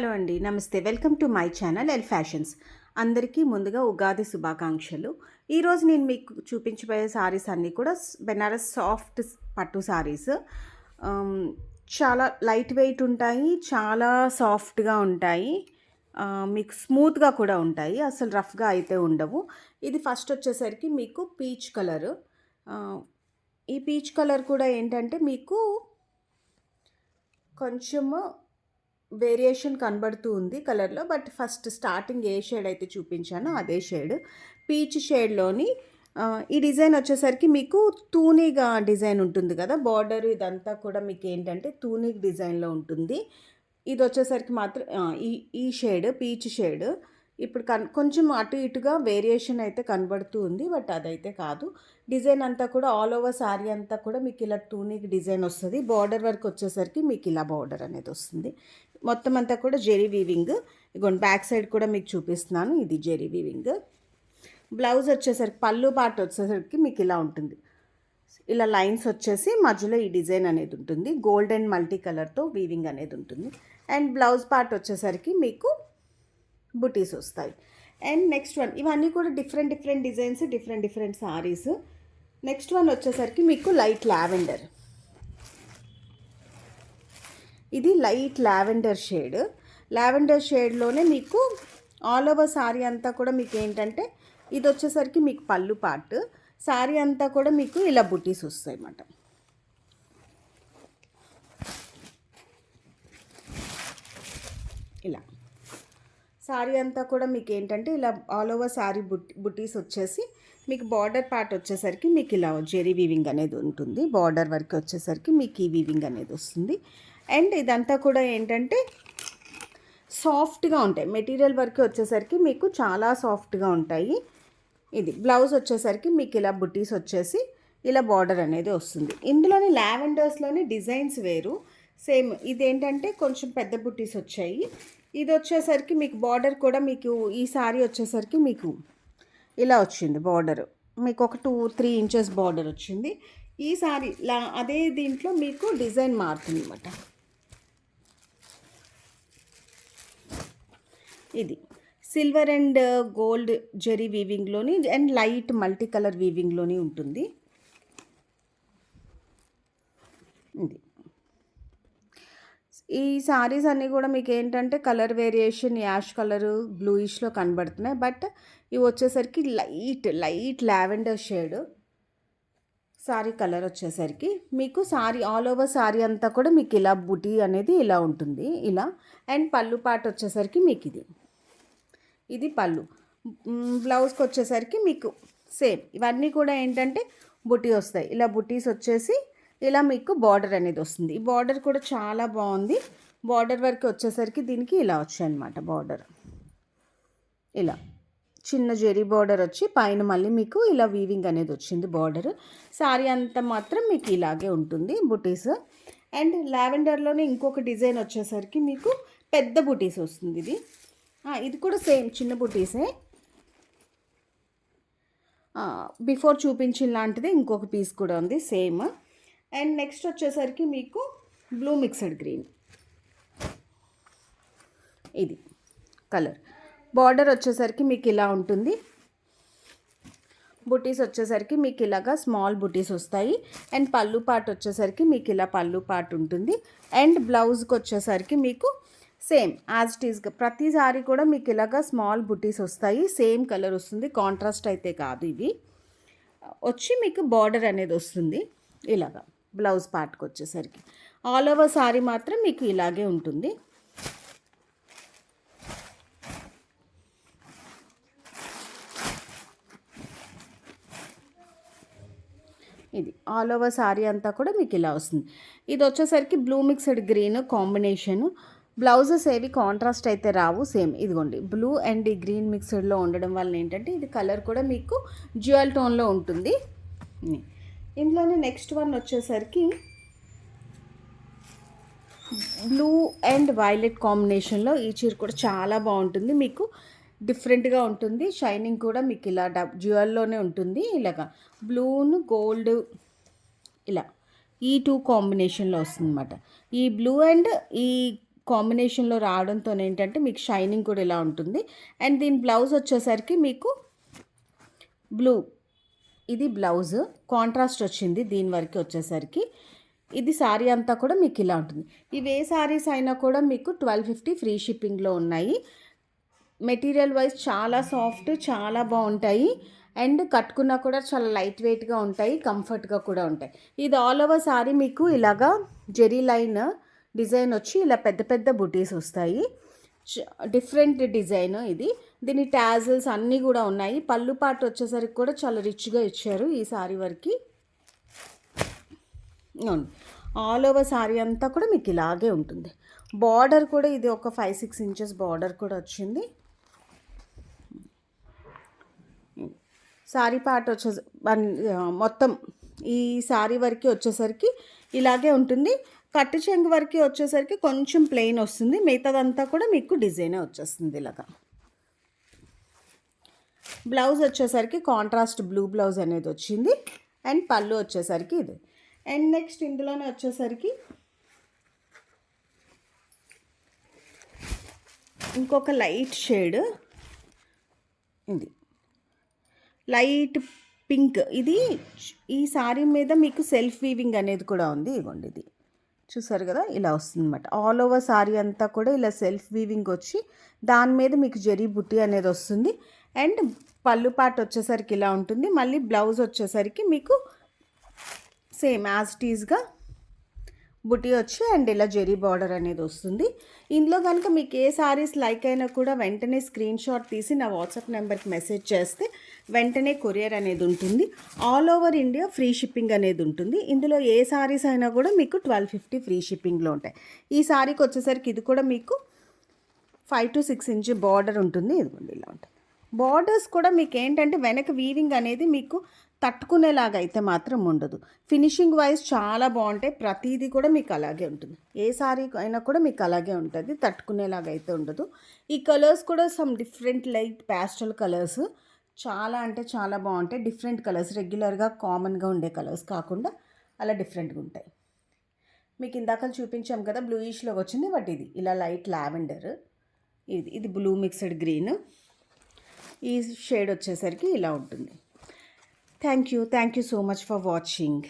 Hello అండి, నమస్తే. Welcome to my channel L fashions. అందరికీ ముందుగా ఉగాది శుభాకాంక్షలు. ఈరోజు నేను మీకు చూపించబోయే సారీస్ అన్నీ కూడా బెనారస్ సాఫ్ట్ పట్టు సారీస్. చాలా లైట్ వెయిట్ ఉంటాయి, చాలా సాఫ్ట్గా ఉంటాయి, మీకు స్మూత్గా కూడా ఉంటాయి, అసలు రఫ్గా అయితే ఉండవు. ఇది ఫస్ట్ వచ్చేసరికి మీకు పీచ్ కలరు. ఈ పీచ్ కలర్ కూడా ఏంటంటే మీకు కొంచెము వేరియేషన్ కనబడుతూ ఉంది కలర్లో. But first starting A shade అయితే చూపించానో అదే షేడ్, పీచ్ షేడ్లోని ఈ డిజైన్ వచ్చేసరికి మీకు తూనీగా డిజైన్ ఉంటుంది కదా, బార్డర్ ఇదంతా కూడా మీకు ఏంటంటే తూనీగ్ డిజైన్లో ఉంటుంది. ఇది వచ్చేసరికి మాత్రం ఈ షేడ్ పీచ్ షేడ్ ఇప్పుడు కొంచెం అటు ఇటుగా వేరియేషన్ అయితే కనబడుతూ ఉంది, బట్ అదైతే కాదు. డిజైన్ అంతా కూడా ఆల్ ఓవర్ శారీ అంతా కూడా మీకు ఇలా టూనిక్ డిజైన్ వస్తుంది. బార్డర్ వరకు వచ్చేసరికి మీకు ఇలా బార్డర్ అనేది వస్తుంది. మొత్తం అంతా కూడా జెరీ వీవింగ్. ఇగోండి బ్యాక్ సైడ్ కూడా మీకు చూపిస్తున్నాను, ఇది జెరీ వీవింగ్. బ్లౌజ్ వచ్చేసరికి పళ్ళు పార్ట్ వచ్చేసరికి మీకు ఇలా ఉంటుంది, ఇలా లైన్స్ వచ్చేసి మధ్యలో ఈ డిజైన్ అనేది ఉంటుంది. గోల్డ్ అండ్ మల్టీ కలర్తో వీవింగ్ అనేది ఉంటుంది. అండ్ బ్లౌజ్ పార్ట్ వచ్చేసరికి మీకు బుటీస్ వస్తాయి. అండ్ నెక్స్ట్ వన్, ఇవన్నీ కూడా different designs, different saris. Next one వచ్చేసరికి మీకు లైట్ లావెండర్. ఇది లైట్ లావెండర్ షేడ్. లావెండర్ షేడ్లోనే మీకు ఆల్ ఓవర్ సారీ అంతా కూడా మీకు ఏంటంటే ఇది వచ్చేసరికి మీకు పళ్ళు పార్ట్, సారీ అంతా కూడా మీకు ఇలా బుటీస్ వస్తాయి అన్నమాట. ఇలా సారీ అంతా కూడా మీకు ఏంటంటే ఇలా ఆల్ ఓవర్ సారీ బుటీస్ వచ్చేసి మీకు బార్డర్ పార్ట్ వచ్చేసరికి మీకు ఇలా జెరీ వీవింగ్ అనేది ఉంటుంది. బార్డర్ వరకు వచ్చేసరికి మీకు ఈ వీవింగ్ అనేది వస్తుంది. అండ్ ఇదంతా కూడా ఏంటంటే సాఫ్ట్గా ఉంటాయి, మెటీరియల్ వరకు వచ్చేసరికి మీకు చాలా సాఫ్ట్గా ఉంటాయి. ఇది బ్లౌజ్ వచ్చేసరికి మీకు ఇలా బుటీస్ వచ్చేసి ఇలా బార్డర్ అనేది వస్తుంది. ఇందులోని లావెండర్స్లోని డిజైన్స్ వేరు, సేమ్ ఇదేంటంటే కొంచెం పెద్ద బుటీస్ వచ్చాయి. ఇది వచ్చేసరికి మీకు బార్డర్ కూడా మీకు ఈ సారీ వచ్చేసరికి మీకు ఇలా వచ్చింది బార్డర్, మీకు ఒక 2-3 ఇంచెస్ బార్డర్ వచ్చింది. ఈ సారీ అదే దీంట్లో మీకు డిజైన్ మారుతుంది అన్నమాట. ఇది సిల్వర్ అండ్ గోల్డ్ జెరీ వీవింగ్లోని అండ్ లైట్ మల్టీ కలర్ వీవింగ్లోని ఉంటుంది. ఇది ఈ సారీస్ అన్నీ కూడా మీకు ఏంటంటే కలర్ వేరియేషన్ యాష్ కలరు బ్లూయిష్లో కనబడుతున్నాయి, బట్ ఇవి వచ్చేసరికి light lavender shade sari colour వచ్చేసరికి మీకు సారీ ఆల్ ఓవర్ సారీ అంతా కూడా మీకు ఇలా బుటీ అనేది ఇలా ఉంటుంది ఇలా. అండ్ పళ్ళు పార్ట్ వచ్చేసరికి మీకు ఇది పళ్ళు. బ్లౌజ్కి వచ్చేసరికి మీకు సేమ్ ఇవన్నీ కూడా ఏంటంటే బుటీ వస్తాయి, ఇలా బుటీస్ వచ్చేసి ఇలా మీకు బార్డర్ అనేది వస్తుంది. ఈ బార్డర్ కూడా చాలా బాగుంది. బార్డర్ వరకు వచ్చేసరికి దీనికి ఇలా వచ్చాయన్నమాట బార్డర్, ఇలా చిన్న జెరీ బార్డర్ వచ్చి పైన మళ్ళీ మీకు ఇలా వీవింగ్ అనేది వచ్చింది బార్డర్. సారీ అంతా మాత్రం మీకు ఇలాగే ఉంటుంది బుటీస్. అండ్ లావెండర్లోనే ఇంకొక డిజైన్ వచ్చేసరికి మీకు పెద్ద బుటీస్ వస్తుంది. ఇది కూడా సేమ్ చిన్న బుటీసే. బిఫోర్ చూపించిన లాంటిదే ఇంకొక పీస్ కూడా ఉంది సేమ్. అండ్ నెక్స్ట్ వచ్చేసరికి మీకు బ్లూ మిక్స్డ్ గ్రీన్, ఇది కలర్. బార్డర్ వచ్చేసరికి మీకు ఇలా ఉంటుంది. బుటీస్ వచ్చేసరికి మీకు ఇలాగా స్మాల్ బుటీస్ వస్తాయి. అండ్ పళ్ళు పార్ట్ వచ్చేసరికి మీకు ఇలా పళ్ళు పార్ట్ ఉంటుంది. అండ్ బ్లౌజ్కి వచ్చేసరికి మీకు సేమ్ యాజ్ ఇట్ ఈస్గా ప్రతిసారి కూడా మీకు ఇలాగా స్మాల్ బుటీస్ వస్తాయి, సేమ్ కలర్ వస్తుంది, కాంట్రాస్ట్ అయితే కాదు. ఇవి వచ్చి మీకు బార్డర్ అనేది వస్తుంది ఇలాగా. బ్లౌజ్ పార్ట్కి వచ్చేసరికి ఆల్ ఓవర్ సారీ మాత్రం మీకు ఇలాగే ఉంటుంది. ఇది ఆల్ ఓవర్ సారీ అంతా కూడా మీకు ఇలా వస్తుంది. ఇది వచ్చేసరికి blue mixed green combination. Blouses ఏవి కాంట్రాస్ట్ అయితే రావు, సేమ్ ఇదిగోండి బ్లూ అండ్ ఈ గ్రీన్ మిక్స్డ్లో ఉండడం వల్ల ఏంటంటే ఇది కలర్ కూడా మీకు జ్యువెల్ టోన్లో ఉంటుంది. ఇందులోనే నెక్స్ట్ వన్ వచ్చేసరికి బ్లూ అండ్ వైలెట్ కాంబినేషన్లో ఈ చీర కూడా చాలా బాగుంటుంది, మీకు డిఫరెంట్గా ఉంటుంది. షైనింగ్ కూడా మీకు ఇలా జ్యువెల్లోనే ఉంటుంది. ఇలాగా బ్లూను గోల్డ్ ఇలా ఈ 2 కాంబినేషన్లో వస్తుంది అన్నమాట. ఈ బ్లూ అండ్ ఈ కాంబినేషన్లో రావడంతో ఏంటంటే మీకు షైనింగ్ కూడా ఇలా ఉంటుంది. అండ్ దీని బ్లౌజ్ వచ్చేసరికి మీకు బ్లూ, ఇది బ్లౌజ్ కాంట్రాస్ట్ వచ్చింది దీని వరకు వచ్చేసరికి. ఇది శారీ అంతా కూడా మీకు ఇలా ఉంటుంది. ఇవే శారీస్ అయినా కూడా మీకు 1250 ఫ్రీ షిప్పింగ్లో ఉన్నాయి. మెటీరియల్ వైజ్ చాలా సాఫ్ట్, చాలా బాగుంటాయి. అండ్ కట్టుకున్నా కూడా చాలా లైట్ వెయిట్గా ఉంటాయి, కంఫర్ట్గా కూడా ఉంటాయి. ఇది ఆల్ ఓవర్ శారీ మీకు ఇలాగా జెరీ లైన్ డిజైన్ వచ్చి ఇలా పెద్ద పెద్ద బుటీస్ వస్తాయి. డిఫరెంట్ డిజైన్ ఇది. దీని టాజిల్స్ అన్నీ కూడా ఉన్నాయి. పళ్ళు పాటు వచ్చేసరికి కూడా చాలా రిచ్గా ఇచ్చారు ఈ శారీ వరకు. ఆల్ ఓవర్ శారీ అంతా కూడా మీకు ఇలాగే ఉంటుంది. బార్డర్ కూడా ఇది ఒక 5-6 ఇంచెస్ బార్డర్ కూడా వచ్చింది. శారీ పార్ట్ వచ్చేసి మొత్తం ఈ శారీ వరకు వచ్చేసరికి ఇలాగే ఉంటుంది. కట్టు చెంగు వరకు వచ్చేసరికి కొంచెం ప్లెయిన్ వస్తుంది, మిగతాదంతా కూడా మీకు డిజైనే వచ్చేస్తుంది ఇలాగా. బ్లౌజ్ వచ్చేసరికి కాంట్రాస్ట్ బ్లూ బ్లౌజ్ అనేది వచ్చింది. అండ్ పళ్ళు వచ్చేసరికి ఇది. అండ్ నెక్స్ట్ ఇందులోనే వచ్చేసరికి ఇంకొక లైట్ షేడ్, ఇది లైట్ పింక్. ఇది ఈ శారీ మీద మీకు సెల్ఫ్ వీవింగ్ అనేది కూడా ఉంది. ఇవ్వండి, ఇది చూసారు కదా, ఇలా వస్తుంది అనమాట. ఆల్ ఓవర్ శారీ అంతా కూడా ఇలా సెల్ఫ్ వీవింగ్ వచ్చి దాని మీద మీకు జరీ బుట్టి అనేది వస్తుంది. అండ్ పళ్ళు పార్ట్ వచ్చేసరికి ఇలా ఉంటుంది. మళ్ళీ బ్లౌజ్ వచ్చేసరికి మీకు సేమ్ యాజ్ ఇట్ ఈజ్గా బుటీ వచ్చి అండ్ ఇలా జెరీ బార్డర్ అనేది వస్తుంది. ఇందులో కనుక మీకు ఏ శారీస్ లైక్ అయినా కూడా వెంటనే స్క్రీన్ షాట్ తీసి నా వాట్సాప్ నెంబర్కి మెసేజ్ చేస్తే వెంటనే కొరియర్ అనేది ఉంటుంది. All over India free shipping అనేది ఉంటుంది. ఇందులో ఏ శారీస్ అయినా కూడా మీకు 1250 ఫ్రీ షిప్పింగ్లో ఉంటాయి. ఈ శారీకి వచ్చేసరికి ఇది కూడా మీకు 5 to 6 ఇంచ్ బార్డర్ ఉంటుంది. ఇదిగోండి ఇలా ఉంటుంది. బార్డర్స్ కూడా మీకు ఏంటంటే వెనక వీవింగ్ అనేది మీకు తట్టుకునేలాగా అయితే మాత్రం ఉండదు. ఫినిషింగ్ వైజ్ చాలా బాగుంటాయి. ప్రతిదీ కూడా మీకు అలాగే ఉంటుంది. ఏ సారీ అయినా కూడా మీకు అలాగే ఉంటుంది, తట్టుకునేలాగా అయితే ఉండదు. ఈ కలర్స్ కూడా some different light pastel colours, చాలా అంటే చాలా బాగుంటాయి. డిఫరెంట్ కలర్స్, రెగ్యులర్గా కామన్గా ఉండే కలర్స్ కాకుండా అలా డిఫరెంట్గా ఉంటాయి. మీకు ఇందాక చూపించాం కదా బ్లూయిష్లో వచ్చింది, బట్ ఇది ఇలా లైట్ లావెండర్, ఇది బ్లూ మిక్స్డ్ గ్రీన్. ఈ షేడ్ వచ్చేసరికి ఇలా ఉంటుంది. Thank you so much for watching.